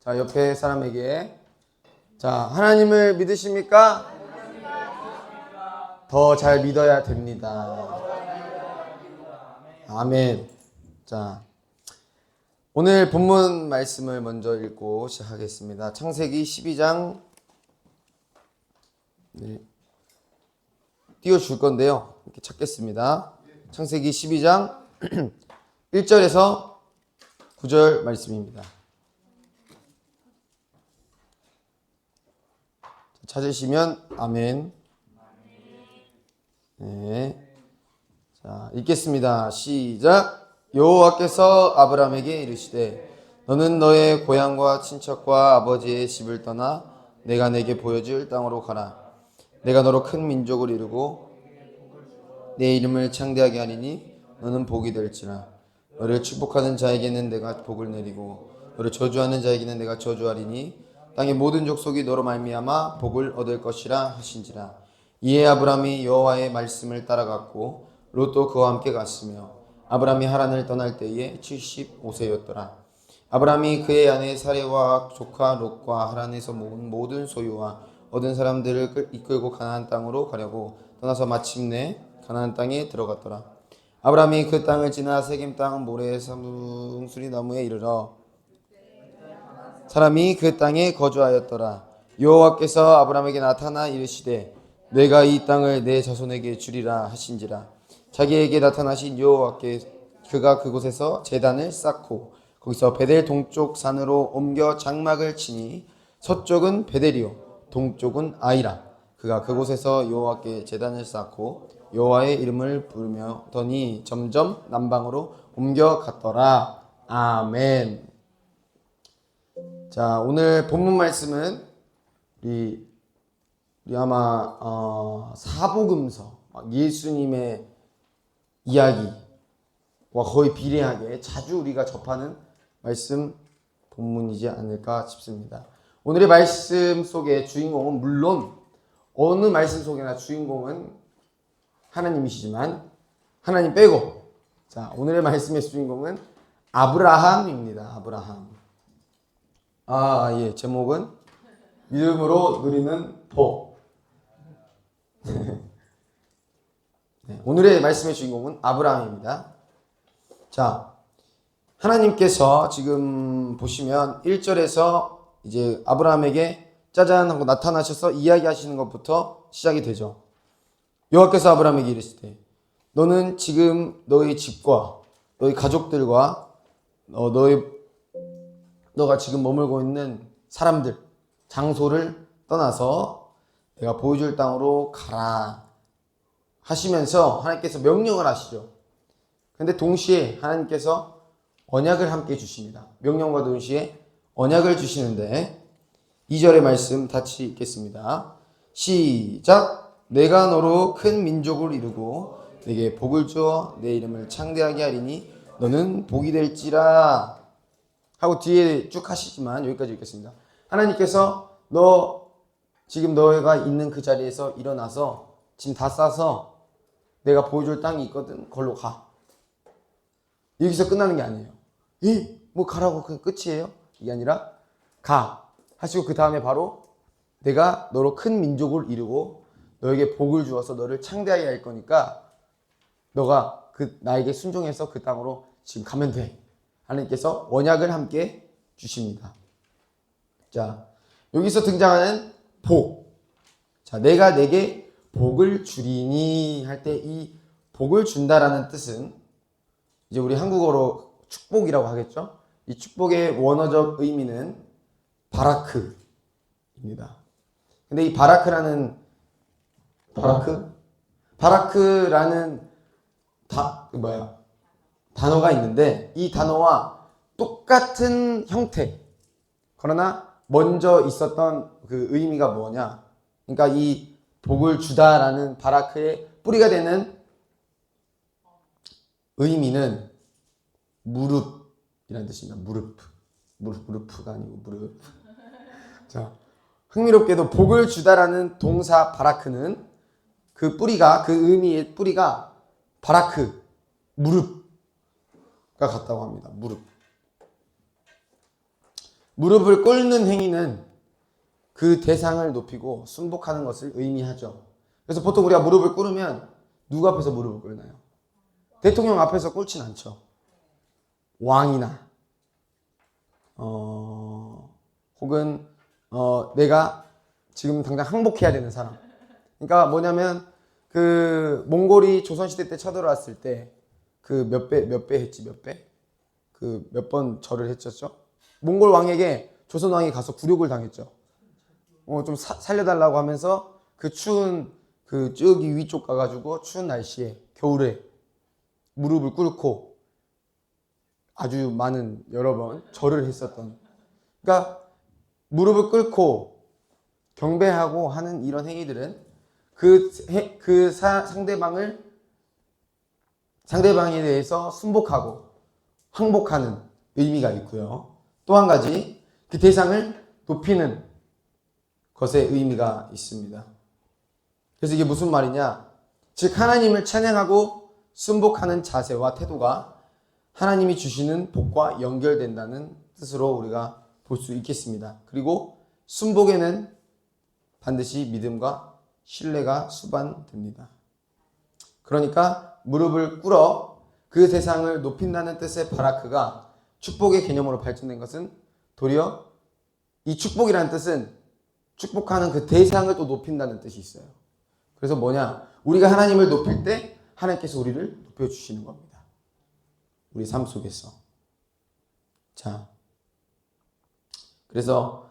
자, 옆에 사람에게 자, 하나님을 믿으십니까? 더 잘 믿어야 됩니다. 아멘. 자, 오늘 본문 말씀을 먼저 읽고 시작하겠습니다. 창세기 12장 띄워줄 건데요. 이렇게 찾겠습니다. 창세기 12장 1절에서 9절 말씀입니다. 찾으시면 아멘. 네. 자, 읽겠습니다. 시작. 여호와께서 아브라함에게 이르시되 너는 너의 고향과 친척과 아버지의 집을 떠나 내가 내게 보여줄 땅으로 가라. 내가 너로 큰 민족을 이루고 내 이름을 창대하게 하리니 너는 복이 될지라. 너를 축복하는 자에게는 내가 복을 내리고 너를 저주하는 자에게는 내가 저주하리니 땅의 모든 족속이 너로 말미암아 복을 얻을 것이라 하신지라. 이에 아브라함이 여호와의 말씀을 따라갔고 롯도 그와 함께 갔으며 아브라함이 하란을 떠날 때에 75세였더라. 아브라함이 그의 아내 사레와 조카 롯과 하란에서 모은 모든 소유와 얻은 사람들을 이끌고 가나안 땅으로 가려고 떠나서 마침내 가나안 땅에 들어갔더라. 아브라함이 그 땅을 지나 세겜 땅 모래 상수리 나무에 이르러 사람이 그 땅에 거주하였더라. 여호와께서 아브라함에게 나타나 이르시되 내가 이 땅을 내 자손에게 주리라 하신지라. 자기에게 나타나신 여호와께 그가 그곳에서 제단을 쌓고 거기서 베델 동쪽 산으로 옮겨 장막을 치니 서쪽은 베델이요 동쪽은 아이라. 그가 그곳에서 여호와께 제단을 쌓고 여호와의 이름을 부르며더니 점점 남방으로 옮겨갔더라. 아멘. 자, 오늘 본문 말씀은 우리 아마 사복음서 예수님의 이야기와 거의 비례하게 자주 우리가 접하는 말씀 본문이지 않을까 싶습니다. 오늘의 말씀 속의 주인공은 물론 어느 말씀 속에나 주인공은 하나님이시지만 하나님 빼고 자, 오늘의 말씀의 주인공은 아브라함입니다. 아브라함. 예. 제목은 믿음으로 누리는 복. 네, 오늘의 말씀의 주인공은 아브라함입니다. 자, 하나님께서 지금 보시면 1절에서 이제 아브라함에게 짜잔 하고 나타나셔서 이야기하시는 것부터 시작이 되죠. 여호와께서 아브라함에게 이르시되 너는 지금 너의 집과 너의 가족들과 너가 지금 머물고 있는 사람들, 장소를 떠나서 내가 보여줄 땅으로 가라 하시면서 하나님께서 명령을 하시죠. 그런데 동시에 하나님께서 언약을 함께 주십니다. 명령과 동시에 언약을 주시는데 2절의 말씀 같이 읽겠습니다. 시작. 내가 너로 큰 민족을 이루고 내게 복을 주어 내 이름을 창대하게 하리니 너는 복이 될지라 하고 뒤에 쭉 하시지만 여기까지 읽겠습니다. 하나님께서 너 지금 너가 있는 그 자리에서 일어나서 짐 다 싸서 내가 보여줄 땅이 있거든. 걸로 가. 여기서 끝나는 게 아니에요. 뭐 가라고 그냥 끝이에요? 이게 아니라 가 하시고 그 다음에 바로 내가 너로 큰 민족을 이루고 너에게 복을 주어서 너를 창대하게 할 거니까 너가 나에게 순종해서 그 땅으로 지금 가면 돼. 하나님께서 언약을 함께 주십니다. 자, 여기서 등장하는 복. 자, 내가 내게 복을 주리니 할 때 이 복을 준다라는 뜻은 이제 우리 한국어로 축복이라고 하겠죠. 이 축복의 원어적 의미는 바라크입니다. 근데 이 바라크라는 단어가 있는데 이 단어와 똑같은 형태 그러나 먼저 있었던 그 의미가 뭐냐, 그러니까 이 복을 주다라는 바라크의 뿌리가 되는 의미는 무릎이라는 뜻입니다. 무릎가 아니고 무릎. 자, 흥미롭게도 복을 주다라는 동사 바라크는 그 뿌리가, 그 의미의 뿌리가 바라크, 무릎과 같다고 합니다. 무릎. 무릎을 꿇는 행위는 그 대상을 높이고 순복하는 것을 의미하죠. 그래서 보통 우리가 무릎을 꿇으면 누구 앞에서 무릎을 꿇나요? 대통령 앞에서 꿇진 않죠. 왕이나 혹은 내가 지금 당장 항복해야 되는 사람. 그러니까 뭐냐면 그 몽골이 조선시대 때 쳐들어왔을 때 그 몇 배 했지 몇 배? 그 몇 번 절을 했었죠. 몽골 왕에게 조선 왕이 가서 굴욕을 당했죠. 좀 살려달라고 하면서 그 추운 그 저기 위쪽 가가지고 추운 날씨에 겨울에 무릎을 꿇고 아주 많은 여러 번 절을 했었던. 그러니까 무릎을 꿇고 경배하고 하는 이런 행위들은 상대방에 대해서 순복하고 항복하는 의미가 있고요. 또 한 가지 그 대상을 높이는 것의 의미가 있습니다. 그래서 이게 무슨 말이냐? 즉 하나님을 찬양하고 순복하는 자세와 태도가 하나님이 주시는 복과 연결된다는 뜻으로 우리가 볼 수 있겠습니다. 그리고 순복에는 반드시 믿음과 신뢰가 수반됩니다. 그러니까 무릎을 꿇어 그 대상을 높인다는 뜻의 바라크가 축복의 개념으로 발전된 것은 도리어 이 축복이라는 뜻은 축복하는 그 대상을 또 높인다는 뜻이 있어요. 그래서 뭐냐? 우리가 하나님을 높일 때 하나님께서 우리를 높여주시는 겁니다. 우리 삶 속에서. 자, 그래서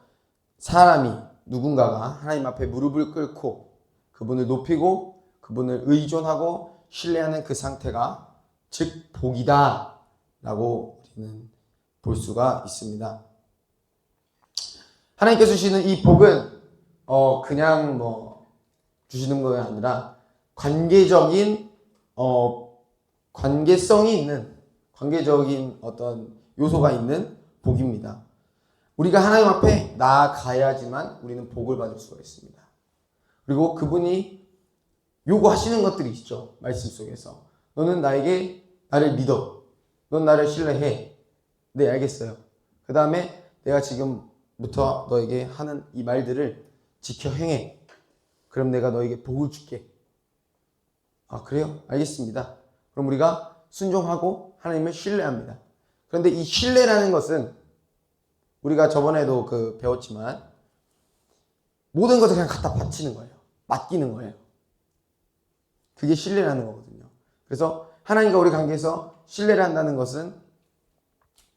사람이 누군가가 하나님 앞에 무릎을 꿇고 그분을 높이고 그분을 의존하고 신뢰하는 그 상태가 즉 복이다 라고 우리는 볼 수가 있습니다. 하나님께서 주시는 이 복은 그냥 주시는 것이 아니라 관계적인 관계성이 있는 관계적인 어떤 요소가 있는 복입니다. 우리가 하나님 앞에 나아가야지만 우리는 복을 받을 수가 있습니다. 그리고 그분이 요구하시는 것들이 있죠. 말씀 속에서. 너는 나를 믿어. 넌 나를 신뢰해. 네, 알겠어요. 그 다음에 내가 지금부터 너에게 하는 이 말들을 지켜 행해. 그럼 내가 너에게 복을 줄게. 아, 그래요? 알겠습니다. 그럼 우리가 순종하고 하나님을 신뢰합니다. 그런데 이 신뢰라는 것은 우리가 저번에도 배웠지만 모든 것을 그냥 갖다 바치는 거예요. 맡기는 거예요. 그게 신뢰라는 거거든요. 그래서 하나님과 우리 관계에서 신뢰를 한다는 것은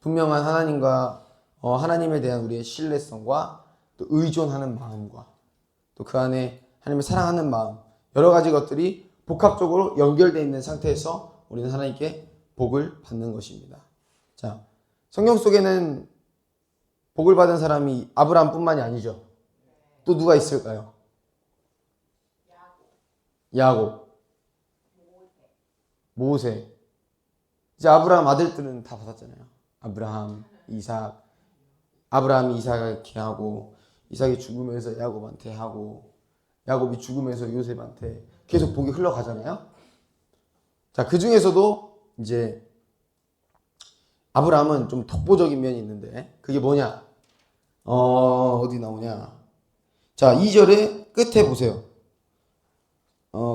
분명한 하나님과 하나님에 대한 우리의 신뢰성과 또 의존하는 마음과 또 그 안에 하나님을 사랑하는 마음 여러 가지 것들이 복합적으로 연결되어 있는 상태에서 우리는 하나님께 복을 받는 것입니다. 자, 성경 속에는 복을 받은 사람이 아브라함뿐만이 아니죠. 또 누가 있을까요? 야곱, 모세. 이제 아브라함 아들들은 다 받았잖아요. 아브라함, 이삭. 아브라함이 이삭에게 하고 이삭이 죽으면서 야곱한테 하고 야곱이 죽으면서 요셉한테 계속 복이 흘러가잖아요. 자, 그 중에서도 이제 아브라함은 좀 독보적인 면이 있는데 그게 뭐냐? 어디 나오냐? 자, 2절의 끝에 보세요.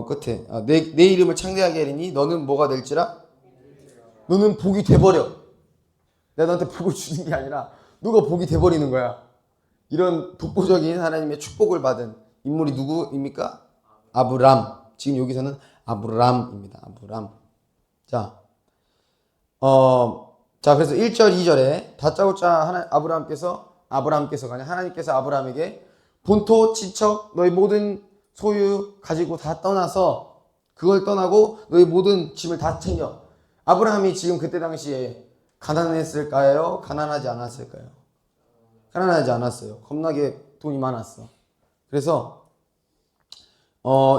끝에 내 이름을 창대하게 하리니 너는 뭐가 될지라? 너는 복이 돼버려. 내가 너한테 복을 주는 게 아니라 누가 복이 돼버리는 거야. 이런 독보적인 하나님의 축복을 받은 인물이 누구입니까? 아브람. 지금 여기서는 아브람입니다. 아브람. 자, 그래서 1절, 2절에 다짜고짜 아브라함께서 가냐? 하나님께서 아브라함에게 본토, 친척, 너의 모든 소유 가지고 다 떠나서 그걸 떠나고 너의 모든 짐을 다 챙겨. 아브라함이 지금 그때 당시에 가난했을까요? 가난하지 않았을까요? 가난하지 않았어요. 겁나게 돈이 많았어. 그래서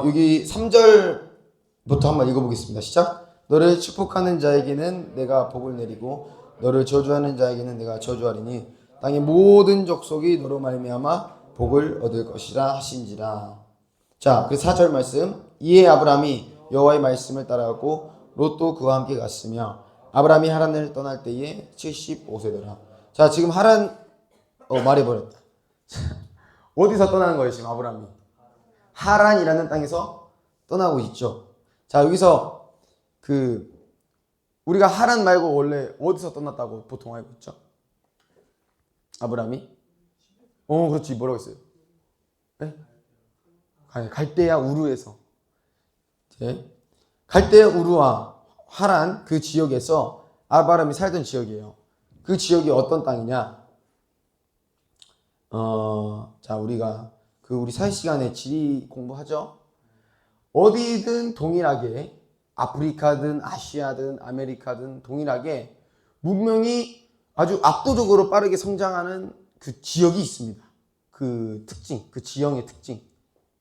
여기 3절부터 한번 읽어보겠습니다. 시작. 너를 축복하는 자에게는 내가 복을 내리고 너를 저주하는 자에게는 내가 저주하리니 땅의 모든 족속이 너로 말미암아 복을 얻을 것이라 하신지라. 자, 그 4절 말씀. 이에 아브라함이 여호와의 말씀을 따라가고 롯도 그와 함께 갔으며 아브라함이 하란을 떠날 때에 75세더라. 자, 지금 하란 말해버렸다. 어디서 떠나는 거예요 지금 아브라함이? 하란이라는 땅에서 떠나고 있죠. 자, 여기서 우리가 하란 말고 원래 어디서 떠났다고 보통 알고 있죠? 아브라함이? 그렇지. 뭐라고 했어요? 네? 갈대아 우르에서. 갈대아 우르와 하란 그 지역에서 아브라함이 살던 지역이에요. 그 지역이 어떤 땅이냐? 자, 우리가 우리 사회 시간에 지리 공부하죠? 어디든 동일하게 아프리카든 아시아든 아메리카든 동일하게 문명이 아주 압도적으로 빠르게 성장하는 그 지역이 있습니다. 그 특징, 그 지형의 특징.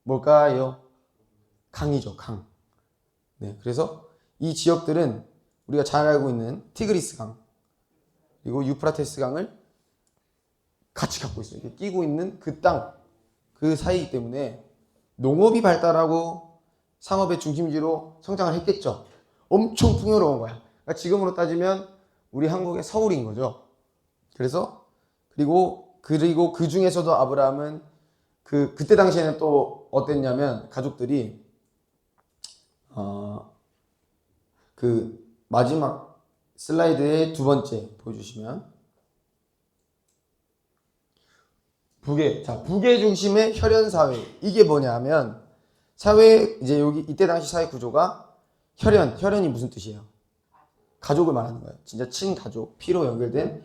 뭘까요? 강이죠, 강. 네, 그래서 이 지역들은 우리가 잘 알고 있는 티그리스 강, 그리고 유프라테스 강을 같이 갖고 있어요. 이렇게 끼고 있는 그 땅, 그 사이이기 때문에 농업이 발달하고 상업의 중심지로 성장을 했겠죠. 엄청 풍요로운 거야. 그러니까 지금으로 따지면 우리 한국의 서울인 거죠. 그리고 그 중에서도 아브라함은 그때 당시에는 또 어땠냐면 가족들이 그 마지막 슬라이드의 두 번째 보여주시면 북의 중심의 혈연 사회. 이게 뭐냐면 사회 이제 이때 당시 사회 구조가 혈연이 무슨 뜻이에요? 가족을 말하는 거예요. 진짜 친가족, 피로 연결된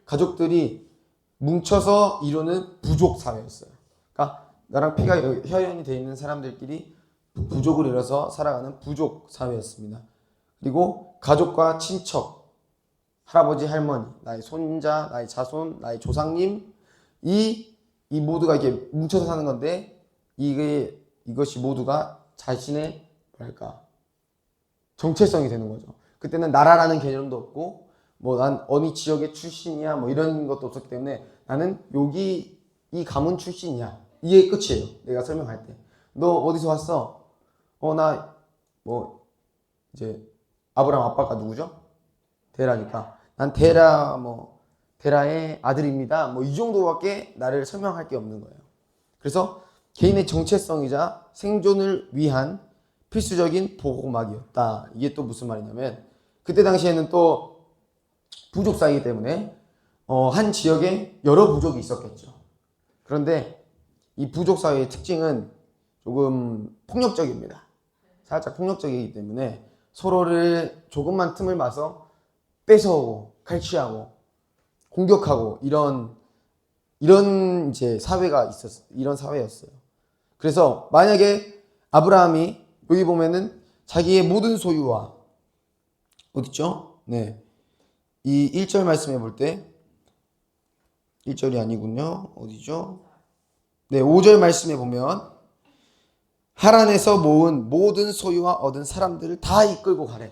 가족들이 뭉쳐서 이루는 부족 사회였어요. 그러니까 나랑 피가 혈연이 돼 있는 사람들끼리 부족을 이뤄서 살아가는 부족 사회였습니다. 그리고 가족과 친척, 할아버지, 할머니, 나의 손자, 나의 자손, 나의 조상님, 이 모두가 이렇게 뭉쳐서 사는 건데 이것이 모두가 자신의 정체성이 되는 거죠. 그때는 나라라는 개념도 없고 난 어느 지역의 출신이야 이런 것도 없었기 때문에 나는 여기 이 가문 출신이야. 이게 끝이에요. 내가 설명할 때. 너 어디서 왔어? 나 이제 아브라함 아빠가 누구죠? 데라니까 난 데라의 아들입니다. 이 정도밖에 나를 설명할 게 없는 거예요. 그래서 개인의 정체성이자 생존을 위한 필수적인 보호막이었다. 이게 또 무슨 말이냐면 그때 당시에는 또 부족 사이기 때문에 한 지역에 여러 부족이 있었겠죠. 그런데 이 부족 사회의 특징은 조금 폭력적입니다. 살짝 폭력적이기 때문에 서로를 조금만 틈을 봐서 뺏어오고 칼취하고 공격하고 이런 이제 이런 사회였어요. 그래서 만약에 아브라함이 여기 보면은 자기의 모든 소유와 어딨죠? 네. 이 1절 말씀해 볼 때 1절이 아니군요. 어디죠? 네, 5절 말씀해 보면 하란에서 모은 모든 소유와 얻은 사람들을 다 이끌고 가래.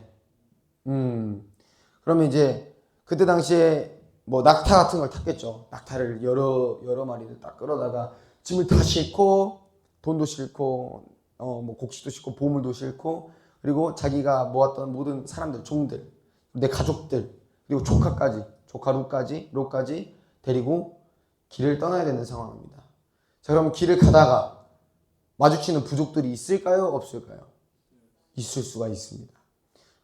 그러면 이제 그때 당시에 낙타 같은 걸 탔겠죠. 낙타를 여러 마리를 딱 끌어다가 짐을 다 싣고 돈도 싣고 곡식도 싣고 보물도 싣고 그리고 자기가 모았던 모든 사람들, 종들, 내 가족들 그리고 롯까지 데리고 길을 떠나야 되는 상황입니다. 자, 그럼 길을 가다가 마주치는 부족들이 있을까요? 없을까요? 있을 수가 있습니다.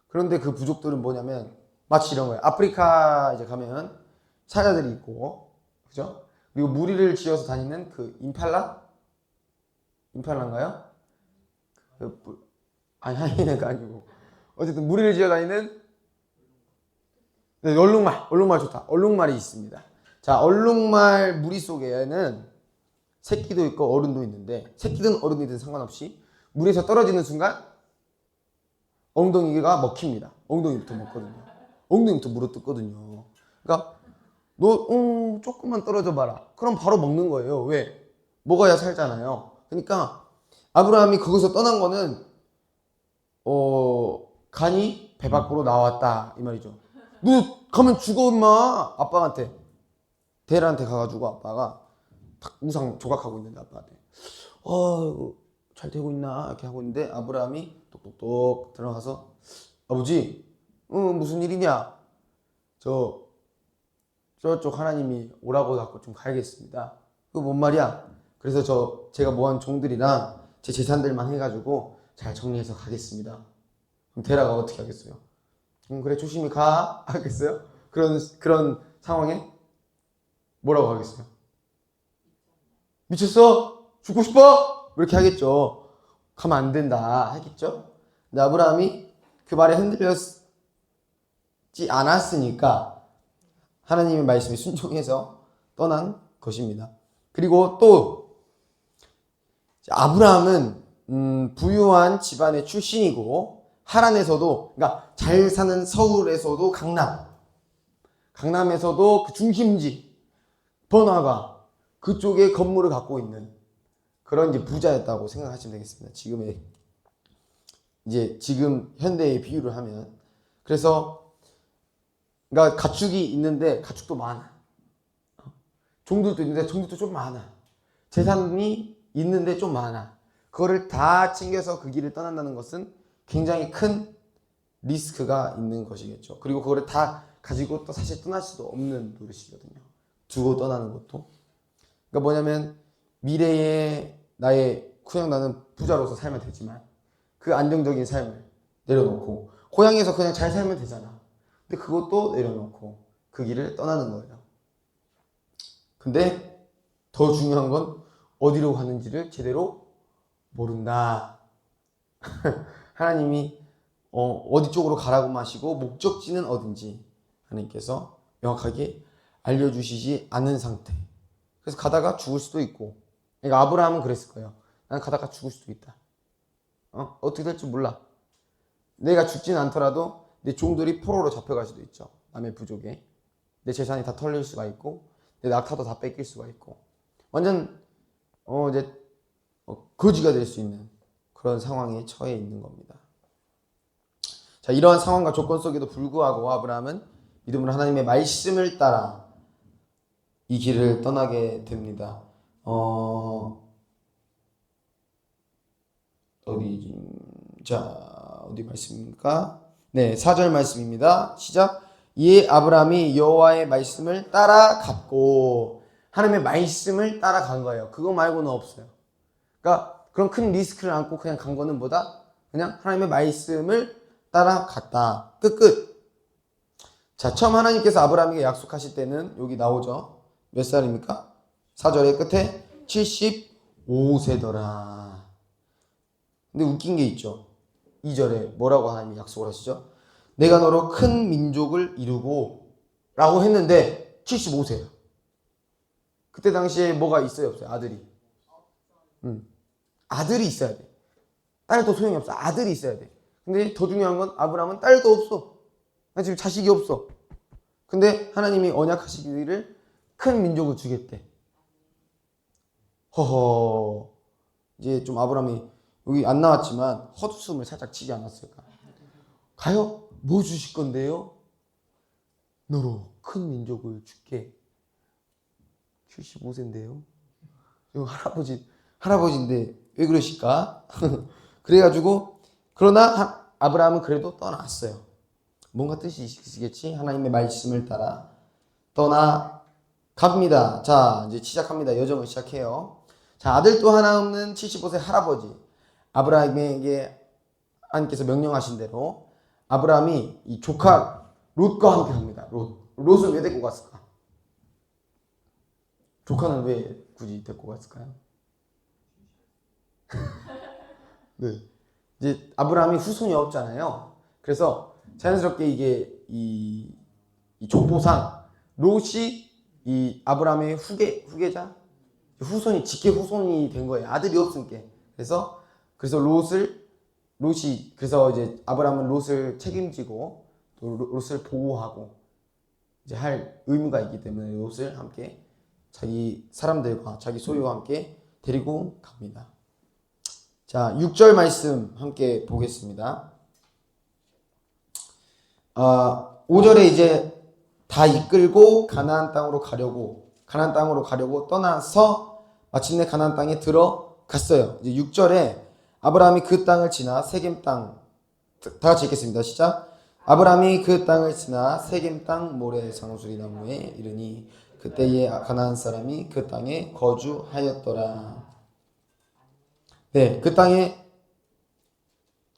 그런데 그 부족들은 뭐냐면 마치 이런 거예요. 아프리카 이제 가면 사자들이 있고, 그죠? 그리고 무리를 지어서 다니는 그 임팔라인가요? 아니, 하이에나가 아니고. 어쨌든 무리를 지어 다니는 네, 얼룩말 좋다. 얼룩말이 있습니다. 자, 얼룩말 무리 속에는 새끼도 있고 어른도 있는데 새끼든 어른이든 상관없이 물에서 떨어지는 순간 엉덩이가 먹힙니다. 엉덩이부터 먹거든요. 엉덩이부터 물어뜯거든요. 그러니까 너 조금만 떨어져 봐라. 그럼 바로 먹는 거예요. 왜? 먹어야 살잖아요. 그러니까 아브라함이 거기서 떠난 거는 간이 배 밖으로 나왔다 이 말이죠. 너 가면 죽어 엄마. 아빠한테 데라한테 가가지고 아빠가 탁 우상 조각하고 있는데 아빠한테 잘 되고 있나 이렇게 하고 있는데 아브라함이 똑똑똑 들어가서 아버지 무슨 일이냐 저쪽 하나님이 오라고 갖고 좀 가야겠습니다. 그거 뭔 말이야? 그래서 제가 모은 종들이랑 제 재산들만 해가지고 잘 정리해서 가겠습니다. 그럼 데라가 어떻게 하겠어요? 그래 조심히 가 하겠어요? 그런 상황에 뭐라고 하겠어요? 미쳤어? 죽고 싶어? 이렇게 하겠죠. 가면 안 된다 하겠죠. 근데 아브라함이 그 말에 흔들렸지 않았으니까 하나님의 말씀에 순종해서 떠난 것입니다. 그리고 또 아브라함은 부유한 집안의 출신이고 하란에서도, 그러니까 잘 사는 서울에서도 강남에서도 그 중심지 번화가 그쪽에 건물을 갖고 있는 그런 이제 부자였다고 생각하시면 되겠습니다. 지금 현대의 비유를 하면. 그래서 그러니까 가축이 있는데 가축도 많아. 종들도 있는데 종들도 좀 많아. 재산이 있는데 좀 많아. 그거를 다 챙겨서 그 길을 떠난다는 것은 굉장히 큰 리스크가 있는 것이겠죠. 그리고 그거를 다 가지고 또 사실 떠날 수도 없는 노릇이거든요. 두고 떠나는 것도. 그러니까 뭐냐면 미래에 나의 그냥 나는 부자로서 살면 되지만 그 안정적인 삶을 내려놓고 고향에서 그냥 잘 살면 되잖아. 근데 그것도 내려놓고 그 길을 떠나는 거예요. 근데 더 중요한 건 어디로 가는지를 제대로 모른다. 하나님이 어디 쪽으로 가라고 하시고 목적지는 어딘지 하나님께서 명확하게 알려주시지 않은 상태. 그래서 가다가 죽을 수도 있고. 그러니까 아브라함은 그랬을 거예요. 난 가다가 죽을 수도 있다. 어떻게 될지 몰라. 내가 죽지는 않더라도 내 종들이 포로로 잡혀갈 수도 있죠. 남의 부족에. 내 재산이 다 털릴 수가 있고 내 낙타도 다 뺏길 수가 있고 완전 거지가 될 수 있는 그런 상황에 처해 있는 겁니다. 자, 이러한 상황과 조건 속에도 불구하고 아브라함은 믿음으로 하나님의 말씀을 따라 이 길을 떠나게 됩니다. 어디 말씀입니까? 네, 4절 말씀입니다. 시작. 이에 아브라함이 여호와의 말씀을 따라갔고, 하나님의 말씀을 따라간 거예요. 그거 말고는 없어요. 그러니까 그런 큰 리스크를 안고 그냥 간 거는 뭐다? 그냥 하나님의 말씀을 따라갔다. 끝. 자, 처음 하나님께서 아브라함에게 약속하실 때는 여기 나오죠. 몇 살입니까? 4절의 끝에 75세더라. 근데 웃긴 게 있죠. 2절에 뭐라고 하나님이 약속을 하시죠? 내가 너로 큰 민족을 이루고 라고 했는데 75세예요. 그때 당시에 뭐가 있어요? 없어요? 아들이. 아들이 있어야 돼. 딸도 소용이 없어. 아들이 있어야 돼. 근데 더 중요한 건 아브라함은 딸도 없어. 지금 자식이 없어. 근데 하나님이 언약하시기를 큰 민족을 주겠대. 허허. 이제 좀 아브라함이 여기 안 나왔지만 헛웃음을 살짝 치지 않았을까? 가요? 뭐 주실 건데요? 너로 큰 민족을 줄게. 75세인데요. 할아버지인데 왜 그러실까? 그래가지고 그러나 아브라함은 그래도 떠났어요. 뭔가 뜻이 있으시겠지? 하나님의 말씀을 따라 떠나갑니다. 자, 이제 시작합니다. 여정을 시작해요. 자, 아들 또 하나 없는 75세 할아버지 아브라함에게 하나님께서 명령하신 대로 아브라함이 이 조카 롯과 함께 갑니다. 롯을 왜 데리고 갔을까? 조카는 왜 굳이 데리고 갔을까요? 네. 이제 아브라함이 후손이 없잖아요. 그래서 자연스럽게 이게 이 족보상 롯이 이 아브라함의 후계자 후손이 직계 후손이 된 거예요. 아들이 없으니까. 그래서 롯이 그래서 이제 아브라함은 롯을 책임지고 또 롯을 보호하고 이제 할 의무가 있기 때문에 롯을 함께 자기 사람들과 자기 소유와 함께 데리고 갑니다. 자, 6절 말씀 함께 보겠습니다. 5절에 이제 다 이끌고 가나안 땅으로 가려고 떠나서 마침내 가나안 땅에 들어갔어요. 이제 6절에 아브라함이 그 땅을 지나 세겜 땅 다 같이 읽겠습니다. 시작. 아브라함이 그 땅을 지나 세겜 땅 모래 상수리 나무에 이르니 그때에 가나안 사람이 그 땅에 거주하였더라. 네, 그 땅에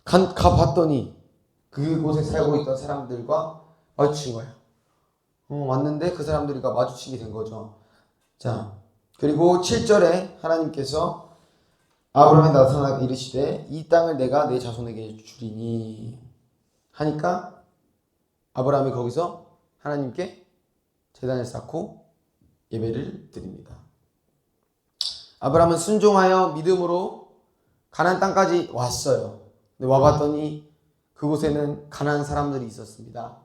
가봤더니 그곳에 살고 있던 사람들과 마주친 거예요. 왔는데 그 사람들과 마주치게 된 거죠. 자, 그리고 7절에 하나님께서 아브라함에 나타나 이르시되 이 땅을 내가 내 자손에게 주리니 하니까 아브라함이 거기서 하나님께 제단을 쌓고 예배를 드립니다. 아브라함은 순종하여 믿음으로 가나안 땅까지 왔어요. 근데 와봤더니 그곳에는 가나안 사람들이 있었습니다.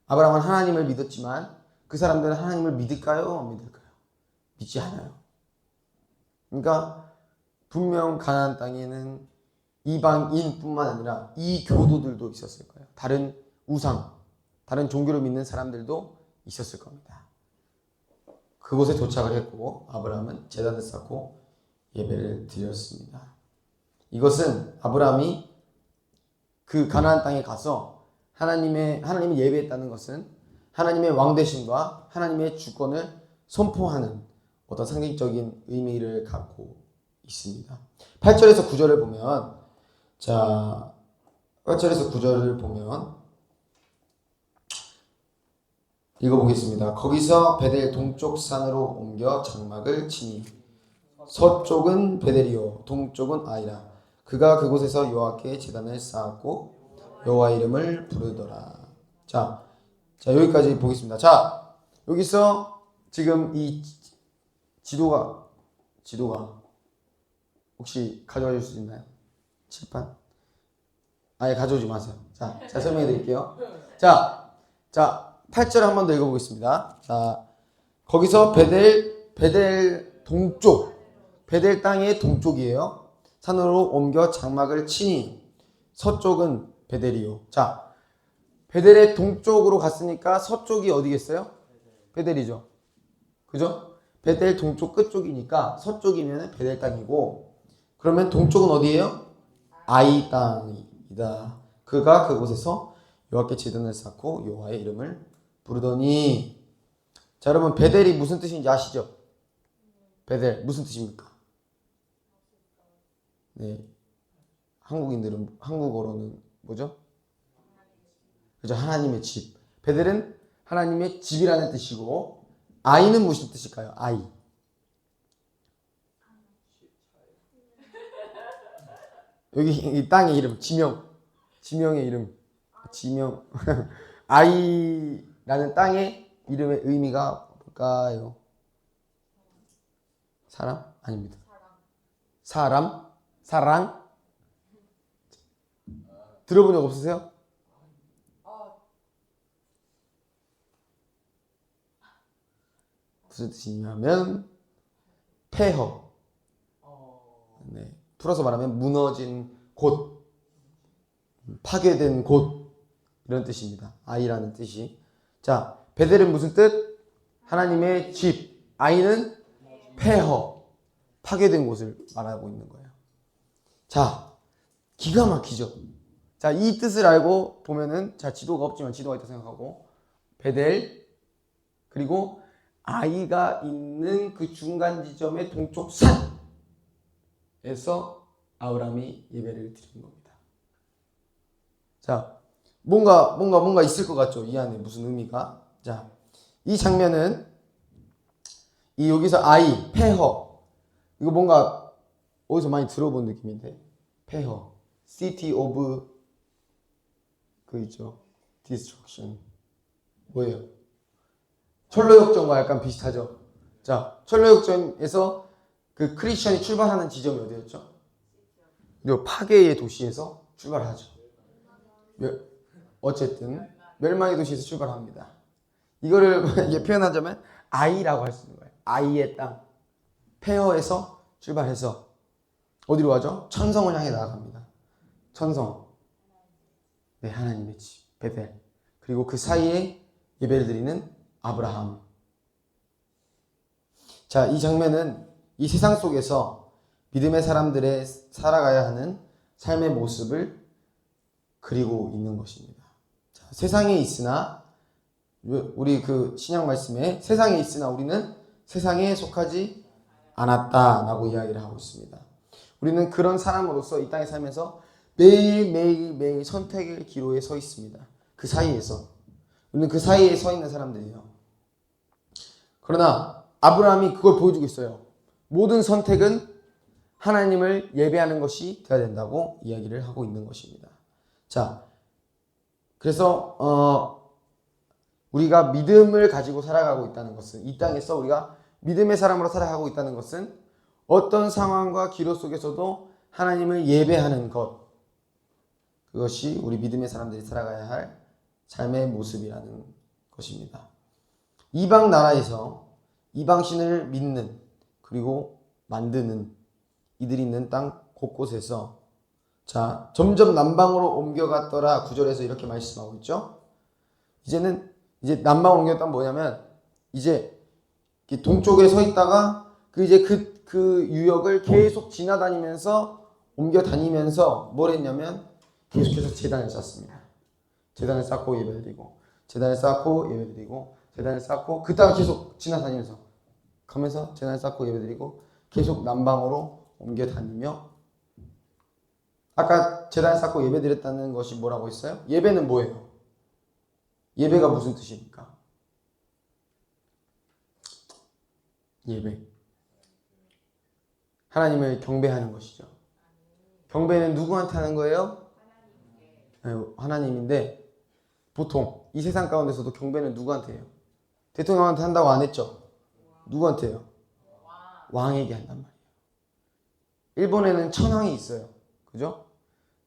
아브라함은 하나님을 믿었지만 그 사람들은 하나님을 믿을까요? 안 믿을까요? 믿지 않아요. 그러니까 분명 가나안 땅에는 이방인뿐만 아니라 이교도들도 있었을 거예요. 다른 우상, 다른 종교를 믿는 사람들도 있었을 겁니다. 그곳에 도착을 했고 아브라함은 제단을 쌓고 예배를 드렸습니다. 이것은 아브라함이 그 가나안 땅에 가서 하나님을 예배했다는 것은 하나님의 왕되심과 하나님의 주권을 선포하는 어떤 상징적인 의미를 갖고 있습니다. 8절에서 9절을 보면, 자, 8절에서 9절을 보면 읽어보겠습니다. 거기서 베델 동쪽 산으로 옮겨 장막을 치니 서쪽은 베델이요 동쪽은 아이라. 그가 그곳에서 여호와께 제단을 쌓았고 여호와 이름을 부르더라. 자 여기까지 보겠습니다. 자, 여기서 지금 이 지도가 혹시 가져와 줄 수 있나요? 칠판? 아예 가져오지 마세요. 자, 제가 설명해 드릴게요. 자, 8절 한 번 더 읽어보겠습니다. 자, 거기서 베델 동쪽, 베델 땅의 동쪽이에요. 산으로 옮겨 장막을 치니 서쪽은 베델이요. 자, 베델의 동쪽으로 갔으니까 서쪽이 어디겠어요? 베델이죠. 그죠? 베델 동쪽 끝쪽이니까 서쪽이면 베델 땅이고, 그러면 동쪽은 어디예요? 아이 땅이다. 그가 그곳에서 여호와께 제단을 쌓고 여호와의 이름을 부르더니. 자, 여러분 베델이 무슨 뜻인지 아시죠? 베델 무슨 뜻입니까? 네, 한국어로는 뭐죠? 그죠? 하나님의 집. 베델은 하나님의 집이라는 뜻이고, 아이는 무슨 뜻일까요? 아이. 여기 이 땅의 이름, 지명의 이름, 아이라는 땅의 이름의 의미가 뭘까요? 사람? 아닙니다. 사랑? 들어본 적 없으세요? 무슨 뜻이냐면 폐허. 네, 풀어서 말하면 무너진 곳, 파괴된 곳, 이런 뜻입니다. 아이라는 뜻이. 자, 베델은 무슨 뜻? 하나님의 집. 아이는 폐허, 파괴된 곳을 말하고 있는 거예요. 자, 기가 막히죠. 자, 이 뜻을 알고 보면은, 자, 지도가 없지만 지도가 있다 생각하고, 베델, 그리고 아이가 있는 그 중간 지점의 동쪽 산에서 아브라함이 예배를 드린 겁니다. 자, 뭔가 있을 것 같죠? 이 안에 무슨 의미가? 자, 이 장면은 여기서 아이, 폐허, 이거 뭔가 어디서 많이 들어본 느낌인데, 폐허, City of 그 있죠, Destruction. 뭐예요? 철로역전과 약간 비슷하죠. 자, 철로역전에서 그 크리스천이 출발하는 지점이 어디였죠? 그리고 파괴의 도시에서 출발하죠. 어쨌든 멸망의 도시에서 출발합니다. 이거를 표현하자면 아이라고 할 수 있는 거예요. 아이의 땅, 폐허에서 출발해서 어디로 가죠? 천성을 향해 나아갑니다. 천성, 네, 하나님의 집, 베델. 그리고 그 사이에 예배를 드리는 아브라함. 자, 이 장면은 이 세상 속에서 믿음의 사람들의 살아가야 하는 삶의 모습을 그리고 있는 것입니다. 자, 세상에 있으나 우리 그 신약 말씀에 세상에 있으나 우리는 세상에 속하지 않았다라고 이야기를 하고 있습니다. 우리는 그런 사람으로서 이 땅에 살면서 매일 선택의 기로에 서 있습니다. 그 사이에서 우리는 그 사이에 서 있는 사람들이에요. 그러나 아브라함이 그걸 보여주고 있어요. 모든 선택은 하나님을 예배하는 것이 되어야 된다고 이야기를 하고 있는 것입니다. 자, 그래서 우리가 믿음을 가지고 살아가고 있다는 것은, 이 땅에서 우리가 믿음의 사람으로 살아가고 있다는 것은 어떤 상황과 기로 속에서도 하나님을 예배하는 것, 그것이 우리 믿음의 사람들이 살아가야 할 삶의 모습이라는 것입니다. 이방 나라에서 이방신을 믿는 그리고 만드는 이들이 있는 땅 곳곳에서 자, 점점 남방으로 옮겨갔더라. 9절에서 이렇게 말씀하고 있죠. 이제 남방으로 옮겼다면 뭐냐면 이제 동쪽에 서 있다가 그 유역을 계속 지나다니면서 옮겨 다니면서 뭘 했냐면 계속해서 제단을 쌓습니다. 제단을 쌓고 예배드리고 제단을 쌓고 예배드리고 제단을 쌓고 그 땅을 계속 지나다니면서 가면서 제단을 쌓고 예배드리고 계속 남방으로 옮겨 다니며 아까 제단을 쌓고 예배드렸다는 것이 뭐라고 했어요? 예배는 뭐예요? 예배가 무슨 뜻입니까? 예배. 하나님을 경배하는 것이죠. 경배는 누구한테 하는 거예요? 하나님인데 보통 이 세상 가운데서도 경배는 누구한테 해요? 대통령한테 한다고 안 했죠? 누구한테 해요? 왕에게 한단 말이에요. 일본에는 천황이 있어요. 그죠?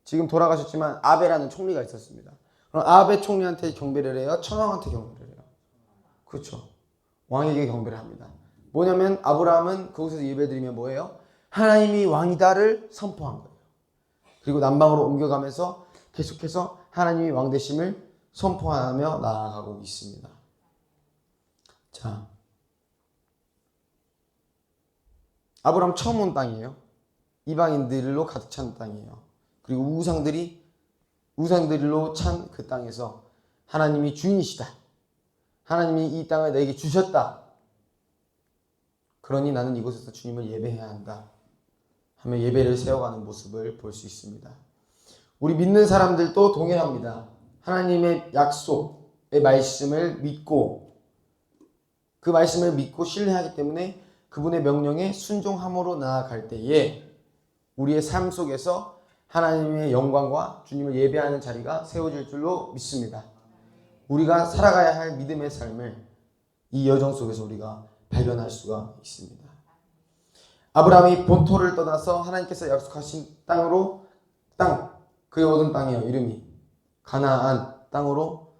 지금 돌아가셨지만 아베라는 총리가 있었습니다. 그럼 아베 총리한테 경배를 해요? 천황한테 경배를 해요? 그렇죠. 왕에게 경배를 합니다. 뭐냐면 아브라함은 그곳에서 예배드리면 뭐예요? 하나님이 왕이다를 선포한 거예요. 그리고 남방으로 옮겨가면서 계속해서 하나님이 왕 되심을 선포하며 나아가고 있습니다. 자, 아브라함 처음 온 이방인들로 가득 찬 땅이에요. 그리고 우상들로 찬 그 땅에서 하나님이 주인이시다. 하나님이 이 땅을 내게 주셨다. 그러니 나는 이곳에서 주님을 예배해야 한다 하며 예배를 세워가는 모습을 볼 수 있습니다. 우리 믿는 사람들도 동일합니다. 하나님의 약속의 말씀을 믿고 그 말씀을 믿고 신뢰하기 때문에 그분의 명령에 순종함으로 나아갈 때에 우리의 삶 속에서 하나님의 영광과 주님을 예배하는 자리가 세워질 줄로 믿습니다. 우리가 살아가야 할 믿음의 삶을 이 여정 속에서 우리가 발견할 수가 있습니다. 아브라함이 본토를 떠나서 하나님께서 약속하신 그의 얻은 땅이에요. 이름이 가나안 땅으로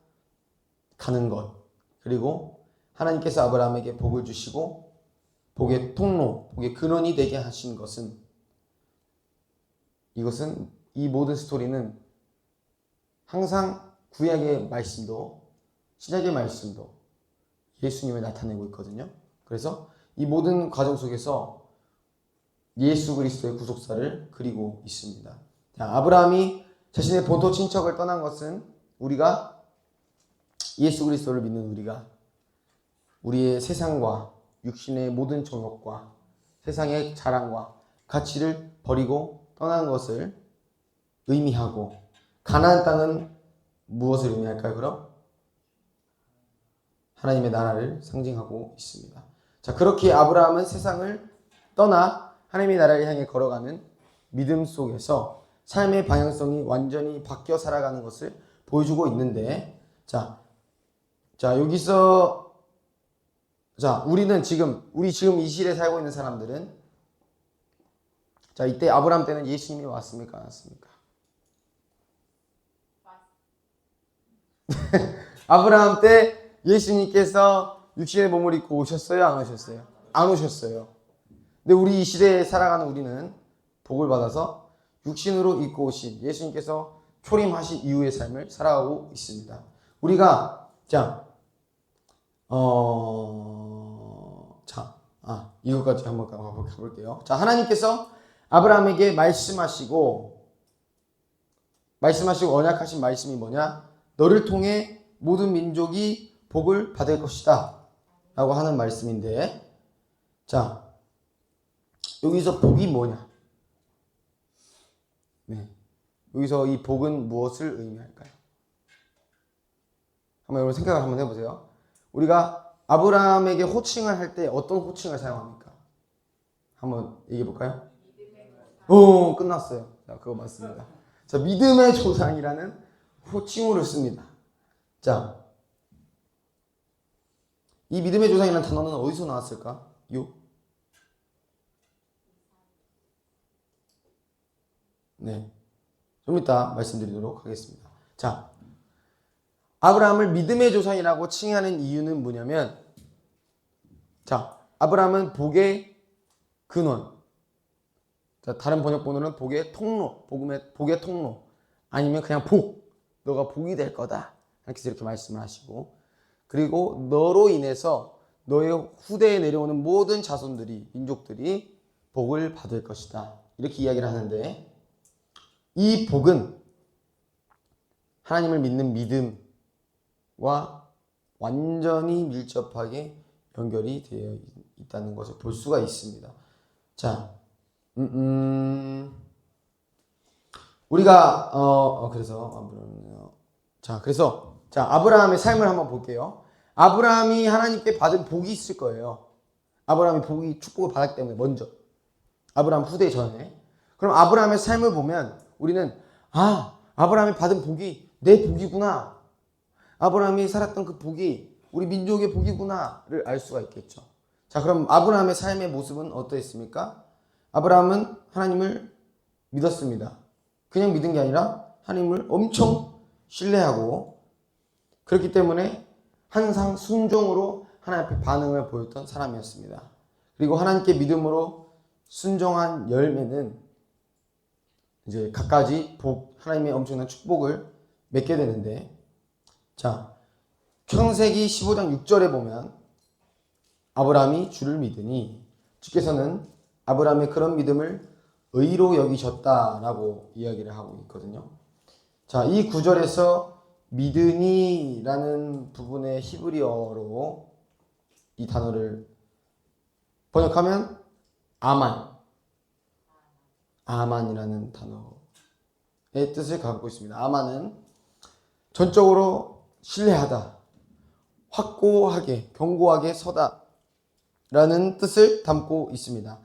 가는 것, 그리고 하나님께서 아브라함에게 복을 주시고 복의 통로, 복의 근원이 되게 하신 것은, 이것은 이 모든 스토리는 항상 구약의 말씀도 신약의 말씀도 예수님을 나타내고 있거든요. 그래서 이 모든 과정 속에서 예수 그리스도의 구속사를 그리고 있습니다. 자, 아브라함이 자신의 본토 친척을 떠난 것은 우리가 예수 그리스도를 믿는 우리가 우리의 세상과 육신의 모든 정욕과 세상의 자랑과 가치를 버리고 떠난 것을 의미하고, 가나안 땅은 무엇을 의미할까요? 그럼 하나님의 나라를 상징하고 있습니다. 자, 그렇게 아브라함은 세상을 떠나 하나님의 나라를 향해 걸어가는 믿음 속에서 삶의 방향성이 완전히 바뀌어 살아가는 것을 보여주고 있는데, 여기서 우리 지금 이 시대에 살고 있는 사람들은, 이때 아브라함 때는 예수님이 왔습니까? 안 왔습니까? 아브라함 때 예수님께서 육신의 몸을 입고 오셨어요? 안 오셨어요? 안 오셨어요. 근데 우리 이 시대에 살아가는 우리는 복을 받아서 육신으로 입고 오신 예수님께서 초림하신 이후의 삶을 살아가고 있습니다. 우리가 이것까지 한번 가볼게요. 자, 하나님께서 아브라함에게 말씀하시고 언약하신 말씀이 뭐냐? 너를 통해 모든 민족이 복을 받을 것이다 라고 하는 말씀인데, 자, 여기서 복이 뭐냐? 네, 여기서 이 복은 무엇을 의미할까요? 한번 여러분 생각을 한번 해보세요. 우리가 아브라함에게 호칭을 할 때 어떤 호칭을 사용합니까? 한번 얘기해 볼까요? 오, 끝났어요. 자, 그거 맞습니다. 자, 믿음의 조상이라는 호칭어를 씁니다. 자, 이 믿음의 조상이라는 단어는 어디서 나왔을까? 네, 좀 이따 말씀드리도록 하겠습니다. 자, 아브라함을 믿음의 조상이라고 칭하는 이유는 뭐냐면, 자, 아브라함은 복의 근원, 자, 다른 번역본으로는 복의 통로, 복의 통로, 아니면 그냥 복, 너가 복이 될 거다 이렇게 말씀을 하시고, 그리고 너로 인해서 너의 후대에 내려오는 모든 자손들이, 민족들이 복을 받을 것이다 이렇게 이야기를 하는데, 이 복은 하나님을 믿는 믿음과 완전히 밀접하게 연결이 되어 있다는 것을 볼 수가 있습니다. 자, 우리가 그래서 아브라함의 삶을 한번 볼게요. 아브라함이 하나님께 받은 복이 있을 거예요. 아브라함이 축복을 받았기 때문에, 먼저 아브라함 후대 전에. 그럼 아브라함의 삶을 보면 우리는 아브라함이 받은 복이 내 복이구나, 아브라함이 살았던 그 복이 우리 민족의 복이구나를 알 수가 있겠죠. 자, 그럼 아브라함의 삶의 모습은 어떠했습니까? 아브라함은 하나님을 믿었습니다. 그냥 믿은 게 아니라 하나님을 엄청 신뢰하고, 그렇기 때문에 항상 순종으로 하나님 앞에 반응을 보였던 사람이었습니다. 그리고 하나님께 믿음으로 순종한 열매는 이제 갖가지 하나님의 엄청난 축복을 맺게 되는데, 자, 창세기 15장 6절에 보면 아브라함이 주를 믿으니 주께서는 아브라함의 그런 믿음을 의로 여기셨다라고 이야기를 하고 있거든요. 자, 이 구절에서 믿으니라는 부분의 히브리어로 이 단어를 번역하면 아만이라는 단어의 뜻을 갖고 있습니다. 아만은 전적으로 신뢰하다, 확고하게, 견고하게 서다 라는 뜻을 담고 있습니다.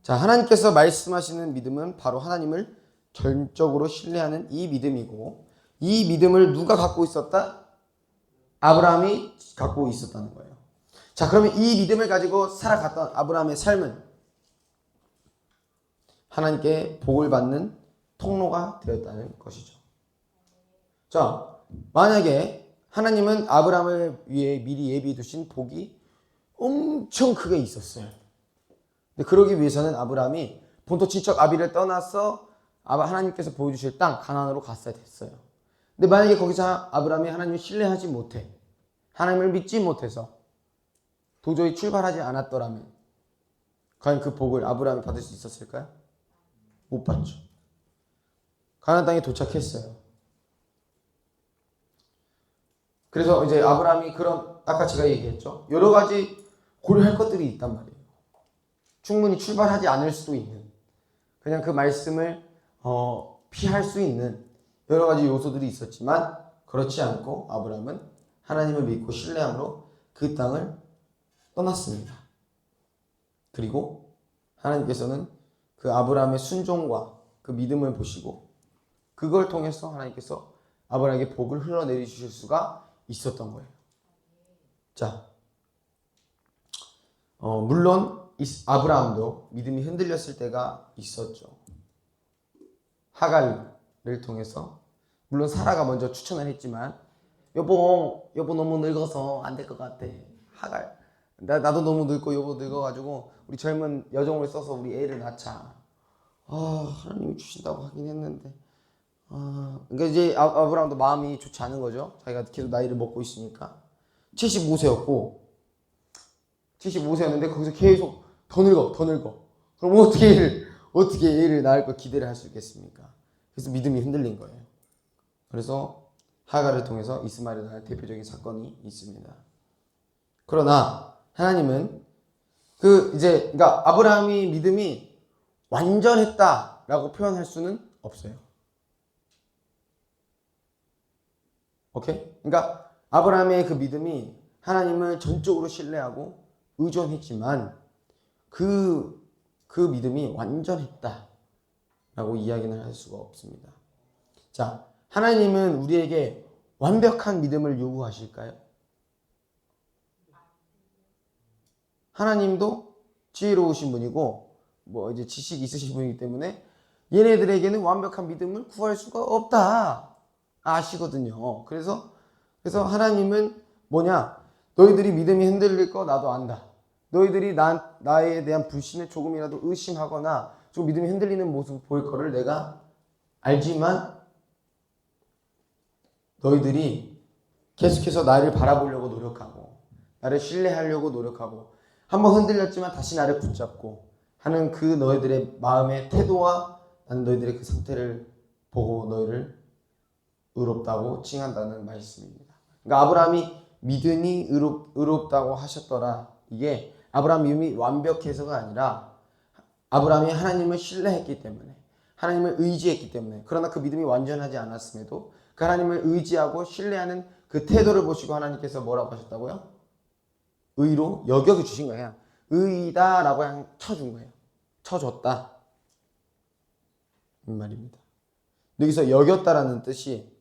자, 하나님께서 말씀하시는 믿음은 바로 하나님을 전적으로 신뢰하는 이 믿음이고, 이 믿음을 누가 갖고 있었다? 아브라함이 갖고 있었다는 거예요. 자, 그러면 이 믿음을 가지고 살아갔던 아브라함의 삶은 하나님께 복을 받는 통로가 되었다는 것이죠. 자, 만약에 하나님은 아브라함을 위해 미리 예비해 두신 복이 엄청 크게 있었어요. 근데 그러기 위해서는 아브라함이 본토 친척 아비를 떠나서 하나님께서 보여주실 땅 가나안으로 갔어야 됐어요. 근데 만약에 거기서 아브라함이 하나님을 신뢰하지 못해, 하나님을 믿지 못해서 도저히 출발하지 않았더라면 과연 그 복을 아브라함이 받을 수 있었을까요? 못 받죠. 가나안 땅에 도착했어요. 그래서 이제 아브라함이 아까 제가 얘기했죠. 여러 가지 고려할 것들이 있단 말이에요. 충분히 출발하지 않을 수도 있는, 그냥 그 말씀을 피할 수 있는 여러 가지 요소들이 있었지만, 그렇지 않고 아브라함은 하나님을 믿고 신뢰함으로 그 땅을 떠났습니다. 그리고 하나님께서는 그 아브라함의 순종과 그 믿음을 보시고, 그걸 통해서 하나님께서 아브라함에게 복을 흘러내리실 수가 있었던 거예요. 자, 물론 아브라함도 믿음이 흔들렸을 때가 있었죠. 하갈을 통해서, 물론 사라가 먼저 추천을 했지만, 여보 너무 늙어서 안 될 것 같아. 하갈, 나도 너무 늙고 여보 늙어가지고 우리 젊은 여종을 써서 우리 애를 낳자. 하나님이 주신다고 하긴 했는데, 그러니까 이제 아브라함도 마음이 좋지 않은 거죠. 자기가 계속 나이를 먹고 있으니까. 75세였는데 거기서 계속 더 늙어. 그럼 어떻게 애를 낳을 걸 기대를 할 수 있겠습니까? 그래서 믿음이 흔들린 거예요. 그래서 하갈을 통해서 이스마엘을 낳을 대표적인 사건이 있습니다. 그러나 하나님은 그러니까 아브라함이 믿음이 완전했다라고 표현할 수는 없어요. 오케이? 그러니까 아브라함의 그 믿음이 하나님을 전적으로 신뢰하고 의존했지만 그 믿음이 완전했다라고 이야기는 할 수가 없습니다. 자, 하나님은 우리에게 완벽한 믿음을 요구하실까요? 하나님도 지혜로우신 분이고 뭐 이제 지식이 있으신 분이기 때문에 얘네들에게는 완벽한 믿음을 구할 수가 없다 아시거든요. 그래서 하나님은 뭐냐? 너희들이 믿음이 흔들릴 거 나도 안다. 너희들이 나에 대한 불신을 조금이라도 의심하거나 좀 믿음이 흔들리는 모습을 보일 거를 내가 알지만 너희들이 계속해서 나를 바라보려고 노력하고 나를 신뢰하려고 노력하고 한번 흔들렸지만 다시 나를 붙잡고 하는 그 너희들의 마음의 태도와 나는 너희들의 그 상태를 보고 너희를 의롭다고 칭한다는 말씀입니다. 그러니까 아브라함이 믿음이 의롭다고 하셨더라. 이게 아브라함 믿음이 완벽해서가 아니라 아브라함이 하나님을 신뢰했기 때문에 하나님을 의지했기 때문에 그러나 그 믿음이 완전하지 않았음에도 그 하나님을 의지하고 신뢰하는 그 태도를 보시고 하나님께서 뭐라고 하셨다고요? 의로 여겨 주신 거예요. 의이다라고 그냥 쳐준 거예요. 쳐줬다. 이 말입니다. 여기서 여겼다라는 뜻이